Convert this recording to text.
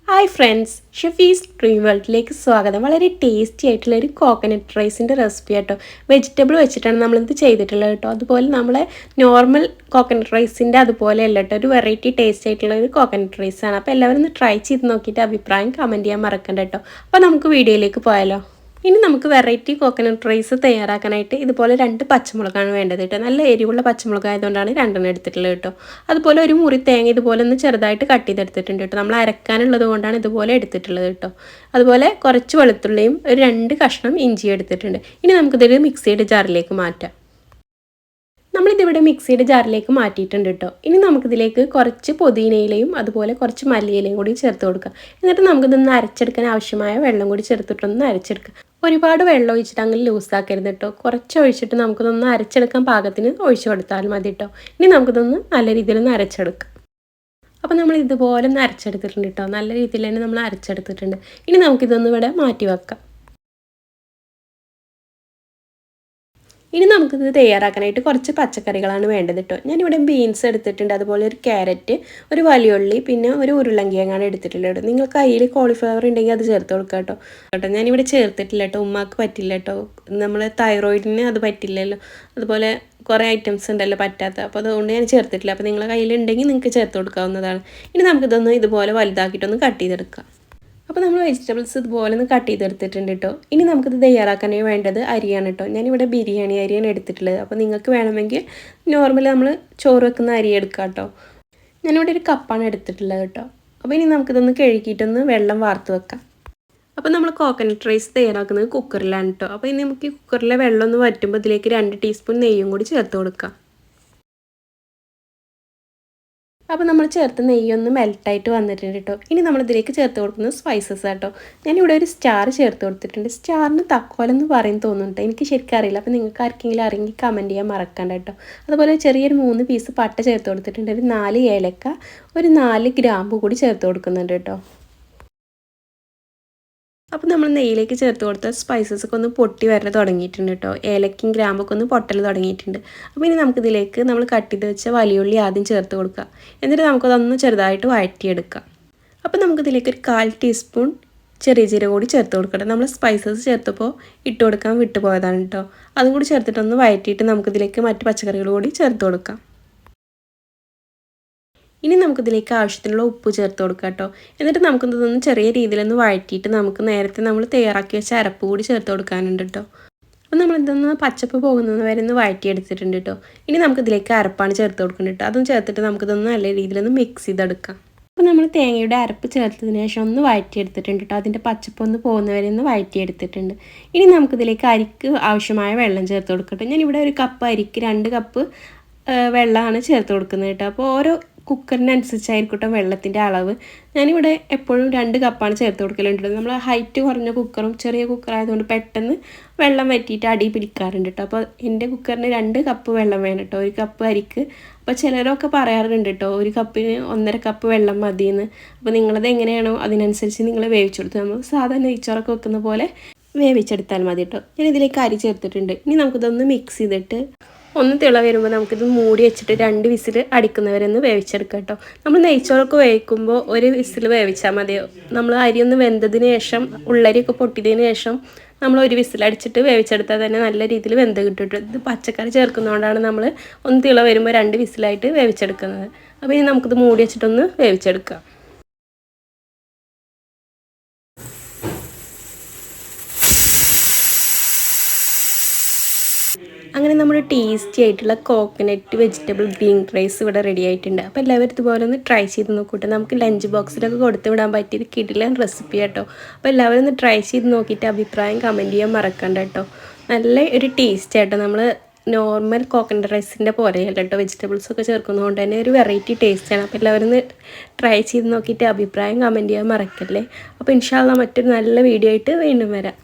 Hi friends, ഷെഫീസ് dream വേൾഡിലേക്ക് സ്വാഗതം. വളരെ ടേസ്റ്റി ആയിട്ടുള്ള ഒരു കോക്കനട്ട് റൈസിൻ്റെ റെസിപ്പി കേട്ടോ. വെജിറ്റബിൾ വെച്ചിട്ടാണ് നമ്മളിത് ചെയ്തിട്ടുള്ളത് കേട്ടോ. അതുപോലെ നമ്മളെ നോർമൽ കോക്കനട്ട് റൈസിൻ്റെ അതുപോലെ അല്ല കേട്ടോ, ഒരു വെറൈറ്റി ടേസ്റ്റ് ആയിട്ടുള്ള ഒരു കോക്കനട്ട് റൈസാണ്. അപ്പോൾ എല്ലാവരും ഒന്ന് ട്രൈ ചെയ്ത് നോക്കിയിട്ട് അഭിപ്രായം കമൻറ്റ് ചെയ്യാൻ മറക്കണ്ട കേട്ടോ. അപ്പോൾ നമുക്ക് വീഡിയോയിലേക്ക് പോയാലോ. ഇനി നമുക്ക് വെറൈറ്റി കോക്കനട്ട് റൈസ് തയ്യാറാക്കാനായിട്ട് ഇതുപോലെ 2 പച്ചമുളകാണ് വേണ്ടത് കേട്ടോ. നല്ല എരിവുള്ള പച്ചമുളക് ആയതുകൊണ്ടാണ് 2 എടുത്തിട്ടുള്ളത് കേട്ടോ. അതുപോലെ ഒരു മുറി തേങ്ങ ഇതുപോലെ ഒന്ന് ചെറുതായിട്ട് കട്ട് ചെയ്തെടുത്തിട്ടുണ്ട് കേട്ടോ. നമ്മൾ അരക്കാനുള്ളത് കൊണ്ടാണ് ഇതുപോലെ എടുത്തിട്ടുള്ളത് കേട്ടോ. അതുപോലെ കുറച്ച് വെളുത്തുള്ളിയും ഒരു 2 കഷ്ണം ഇഞ്ചി എടുത്തിട്ടുണ്ട്. ഇനി നമുക്കിതൊരു മിക്സിയുടെ ജാറിലേക്ക് മാറ്റാം. നമ്മളിതിവിടെ മിക്സിയുടെ ജാറിലേക്ക് മാറ്റിയിട്ടുണ്ട് കേട്ടോ. ഇനി നമുക്കിതിലേക്ക് കുറച്ച് പുതിനയിലയും അതുപോലെ കുറച്ച് മല്ലിയിലയും കൂടി ചേർത്ത് കൊടുക്കാം. എന്നിട്ട് നമുക്കിതൊന്ന് അരച്ചെടുക്കാൻ ആവശ്യമായ വെള്ളം കൂടി ചേർത്തിട്ടൊന്ന് അരച്ചെടുക്കാം. ഒരുപാട് വെള്ളം ഒഴിച്ചിട്ട് അങ്ങനെ ലൂസാക്കരുത് കേട്ടോ. കുറച്ച് ഒഴിച്ചിട്ട് നമുക്കിതൊന്ന് അരച്ചെടുക്കാൻ പാകത്തിന് ഒഴിച്ചു കൊടുത്താൽ മതി കേട്ടോ. ഇനി നമുക്കിതൊന്ന് നല്ല രീതിയിലൊന്ന് അരച്ചെടുക്കാം. അപ്പോൾ നമ്മൾ ഇതുപോലെ ഒന്ന് അരച്ചെടുത്തിട്ടുണ്ട് കേട്ടോ. നല്ല രീതിയിൽ തന്നെ നമ്മൾ അരച്ചെടുത്തിട്ടുണ്ട്. ഇനി നമുക്കിതൊന്ന് ഇവിടെ മാറ്റി വെക്കാം. ഇനി നമുക്കിത് തയ്യാറാക്കാനായിട്ട് കുറച്ച് പച്ചക്കറികളാണ് വേണ്ടത് കേട്ടോ. ഞാനിവിടെ ബീൻസ് എടുത്തിട്ടുണ്ട്, അതുപോലെ ഒരു ക്യാരറ്റ്, ഒരു വലിയുള്ളി, പിന്നെ ഒരു ഉരുളങ്കിഴങ്ങാണ് എടുത്തിട്ടുള്ളത്. നിങ്ങൾ കയ്യിൽ കോളിഫ്ലവർ ഉണ്ടെങ്കിൽ അത് ചേർത്ത് കൊടുക്കുക കേട്ടോ. ഞാനിവിടെ ചേർത്തിട്ടില്ല കേട്ടോ, ഉമ്മാക്ക് പറ്റില്ല കേട്ടോ. നമ്മൾ തൈറോയിഡിന് അത് പറ്റില്ലല്ലോ. അതുപോലെ കുറേ ഐറ്റംസ് ഉണ്ടല്ലോ പറ്റാത്ത, അപ്പോൾ അതുകൊണ്ട് ഞാൻ ചേർത്തിട്ടില്ല. അപ്പോൾ നിങ്ങളുടെ കയ്യിലുണ്ടെങ്കിൽ നിങ്ങൾക്ക് ചേർത്ത് കൊടുക്കാവുന്നതാണ്. ഇനി നമുക്കിതൊന്ന് ഇതുപോലെ വലുതാക്കിയിട്ടൊന്ന് കട്ട് ചെയ്തെടുക്കാം. അപ്പോൾ നമ്മൾ വെജിറ്റബിൾസ് ഇതുപോലെ ഒന്ന് കട്ട് ചെയ്തെടുത്തിട്ടുണ്ട് കേട്ടോ. ഇനി നമുക്കിത് തയ്യാറാക്കാനേ വേണ്ടത് അരിയാണ് കേട്ടോ. ഞാനിവിടെ ബിരിയാണി അരിയാണ് എടുത്തിട്ടുള്ളത്. അപ്പോൾ നിങ്ങൾക്ക് വേണമെങ്കിൽ നോർമലി നമ്മൾ ചോറ് വെക്കുന്ന അരി എടുക്കാം കേട്ടോ. ഞാനിവിടെ ഒരു കപ്പാണ് എടുത്തിട്ടുള്ളത് കേട്ടോ. അപ്പോൾ ഇനി നമുക്കിതൊന്ന് കഴുകിയിട്ടൊന്ന് വെള്ളം വാർത്ത് വെക്കാം. അപ്പോൾ നമ്മൾ കോക്കനട്ട് റൈസ് തയ്യാറാക്കുന്നത് കുക്കറിലാണ് കേട്ടോ. അപ്പോൾ ഇനി നമുക്ക് ഈ കുക്കറിലെ വെള്ളം ഒന്ന് വറ്റുമ്പോൾ ഇതിലേക്ക് 2 ടീസ്പൂൺ നെയ്യും കൂടി ചേർത്ത് കൊടുക്കാം. അപ്പോൾ നമ്മൾ ചേർത്ത് നെയ്യൊന്ന് മെൽട്ടായിട്ട് വന്നിട്ടുണ്ട് കേട്ടോ. ഇനി നമ്മളിതിലേക്ക് ചേർത്ത് കൊടുക്കുന്നത് സ്പൈസസ് കേട്ടോ. ഞാനിവിടെ ഒരു സ്റ്റാർ ചേർത്ത് കൊടുത്തിട്ടുണ്ട്. സ്റ്റാറിന് തക്കോലെന്ന് പറയും തോന്നുന്നുണ്ട്, എനിക്ക് ശരിക്കും അറിയില്ല. അപ്പോൾ നിങ്ങൾക്ക് ആർക്കെങ്കിലും അറിയെങ്കിൽ കമൻറ്റ് ചെയ്യാൻ മറക്കണ്ട കേട്ടോ. അതുപോലെ ചെറിയൊരു 3 പീസ് പട്ട ചേർത്ത് കൊടുത്തിട്ടുണ്ട്. ഒരു 4 ഏലക്ക, ഒരു 4 ഗ്രാമ്പു കൂടി ചേർത്ത് കൊടുക്കുന്നുണ്ട് കേട്ടോ. അപ്പോൾ നമ്മൾ നെയ്യിലേക്ക് ചേർത്ത് കൊടുത്ത സ്പൈസസൊക്കെ ഒന്ന് പൊട്ടി വരാൻ തുടങ്ങിയിട്ടുണ്ട് കേട്ടോ. ഏലക്കയും ഗ്രാമ്പൊക്കെ ഒന്ന് പൊട്ടൽ തുടങ്ങിയിട്ടുണ്ട്. അപ്പോൾ ഇനി നമുക്കിതിലേക്ക് നമ്മൾ കട്ട് ചെയ്ത് വെച്ച വലിയുള്ളി ആദ്യം ചേർത്ത് കൊടുക്കുക. എന്നിട്ട് നമുക്കതൊന്ന് ചെറുതായിട്ട് വഴറ്റിയെടുക്കാം. അപ്പോൾ നമുക്കിതിലേക്ക് ഒരു 1/4 ടീസ്പൂൺ ചെറിയ ജീരകം കൂടി ചേർത്ത് കൊടുക്കണം. നമ്മൾ സ്പൈസസ് ചേർത്തപ്പോൾ ഇട്ട് കൊടുക്കാൻ വിട്ടുപോയതാണ് കേട്ടോ. അതും കൂടി ചേർത്തിട്ടൊന്ന് വഴറ്റിയിട്ട് നമുക്കിതിലേക്ക് മറ്റ് പച്ചക്കറികൾ കൂടി ചേർത്ത് കൊടുക്കാം. ഇനി നമുക്കിതിലേക്ക് ആവശ്യത്തിനുള്ള ഉപ്പ് ചേർത്ത് കൊടുക്കാം കേട്ടോ. എന്നിട്ട് നമുക്കിതൊന്ന് ചെറിയ രീതിയിലൊന്ന് വഴറ്റിയിട്ട് നമുക്ക് നേരത്തെ നമ്മൾ തയ്യാറാക്കി വെച്ച അരപ്പ് കൂടി ചേർത്ത് കൊടുക്കാനുണ്ട് കേട്ടോ. അപ്പോൾ നമ്മളിതൊന്ന് പച്ചപ്പ് പോകുന്നത് വരെ ഒന്ന് വഴറ്റിയെടുത്തിട്ടുണ്ട് കേട്ടോ. ഇനി നമുക്കിതിലേക്ക് അരപ്പാണ് ചേർത്ത് കൊടുക്കുന്നത് കേട്ടോ. അതും ചേർത്തിട്ട് നമുക്കിതൊന്ന് നല്ല രീതിയിലൊന്ന് മിക്സ് ചെയ്തെടുക്കാം. അപ്പോൾ നമ്മൾ തേങ്ങയുടെ അരപ്പ് ചേർത്തതിന് ശേഷം ഒന്ന് വഴറ്റിയെടുത്തിട്ടുണ്ട് കേട്ടോ. അതിൻ്റെ പച്ചപ്പ് ഒന്ന് പോകുന്നവരെ ഒന്ന് വഴറ്റിയെടുത്തിട്ടുണ്ട്. ഇനി നമുക്കിതിലേക്ക് അരിക്ക് ആവശ്യമായ വെള്ളം ചേർത്ത് കൊടുക്കട്ടെ. ഞാനിവിടെ ഒരു കപ്പ് അരിക്ക് 2 കപ്പ് വെള്ളമാണ് ചേർത്ത് കൊടുക്കുന്നത് കേട്ടോ. അപ്പോൾ ഓരോ കുക്കറിനനുസരിച്ചായിരിക്കട്ടെ വെള്ളത്തിൻ്റെ അളവ്. ഞാനിവിടെ എപ്പോഴും 2 കപ്പാണ് ചേർത്ത് കൊടുക്കലുണ്ട്. നമ്മൾ ഹൈറ്റ് കുറഞ്ഞ കുക്കറും ചെറിയ കുക്കറായതുകൊണ്ട് പെട്ടെന്ന് വെള്ളം വറ്റിയിട്ട് അടി പിടിക്കാറുണ്ട് കേട്ടോ. അപ്പോൾ എൻ്റെ കുക്കറിന് 2 കപ്പ് വെള്ളം വേണം കേട്ടോ, 1 കപ്പ് അരിക്ക്. അപ്പോൾ ചിലരൊക്കെ പറയാറുണ്ട് കേട്ടോ 1 കപ്പിന് 1.5 കപ്പ് വെള്ളം മതിയെന്ന്. അപ്പോൾ നിങ്ങളത് എങ്ങനെയാണോ അതിനനുസരിച്ച് നിങ്ങൾ വേവിച്ചെടുത്തു. നമ്മൾ സാധാരണ നെയ്ച്ചോറൊക്കെ വെക്കുന്ന പോലെ വേവിച്ചെടുത്താൽ മതി കേട്ടോ. ഞാൻ ഇതിലേക്ക് അരി ചേർത്തിട്ടുണ്ട്. ഇനി നമുക്കിതൊന്ന് മിക്സ് ചെയ്തിട്ട് ഒന്ന് തിള വരുമ്പോൾ നമുക്കിത് മൂടി വെച്ചിട്ട് 2 വിസിൽ അടിക്കുന്നവരെ ഒന്ന് വേവിച്ചെടുക്കാം കേട്ടോ. നമ്മൾ നെയ്ച്ചോറൊക്കെ വേവിക്കുമ്പോൾ 1 വിസിൽ വേവിച്ചാൽ മതിയോ. നമ്മൾ അരി ഒന്ന് വെന്തതിന് ശേഷം ഉള്ളരിയൊക്കെ പൊട്ടിയതിന് ശേഷം നമ്മൾ 1 വിസിൽ അടിച്ചിട്ട് വേവിച്ചെടുത്താൽ തന്നെ നല്ല രീതിയിൽ വെന്ത് കിട്ടും. ഇത് പച്ചക്കറി ചേർക്കുന്നതുകൊണ്ടാണ് നമ്മൾ ഒന്ന് തിള വരുമ്പോൾ 2 വിസിലായിട്ട് വേവിച്ചെടുക്കുന്നത്. അപ്പോൾ ഇനി നമുക്കിത് മൂടി വെച്ചിട്ടൊന്ന് വേവിച്ചെടുക്കാം. അങ്ങനെ നമ്മുടെ ടേസ്റ്റി ആയിട്ടുള്ള കോക്കനട്ട് വെജിറ്റബിൾ ഗ്രീൻ റൈസ് ഇവിടെ റെഡി ആയിട്ടുണ്ട്. അപ്പോൾ എല്ലാവരും ഇതുപോലെ ഒന്ന് ട്രൈ ചെയ്ത് നോക്കൂട്ടെ. നമുക്ക് ലഞ്ച് ബോക്സിലൊക്കെ കൊടുത്ത് വിടാൻ പറ്റിയത് കിടിലൻ റെസിപ്പി കേട്ടോ. അപ്പോൾ എല്ലാവരും ഒന്ന് ട്രൈ ചെയ്ത് നോക്കിയിട്ട് അഭിപ്രായം കമൻറ്റ് ചെയ്യാൻ മറക്കണ്ട കേട്ടോ. നല്ല ഒരു ടേസ്റ്റ് ആട്ടോ. നമ്മൾ നോർമൽ കോക്കനട്ട് റൈസിൻ്റെ പോലെയല്ല കേട്ടോ, വെജിറ്റബിൾസൊക്കെ ചേർക്കുന്നതുകൊണ്ട് തന്നെ ഒരു വെറൈറ്റി ടേസ്റ്റാണ്. അപ്പോൾ എല്ലാവരും ഒന്ന് ട്രൈ ചെയ്ത് നോക്കിയിട്ട് അഭിപ്രായം കമൻറ്റ് ചെയ്യാൻ മറക്കല്ലേ. അപ്പോൾ ഇൻഷാ അല്ലാഹ് മറ്റൊരു നല്ല വീഡിയോ ആയിട്ട് വീണ്ടും വരാം.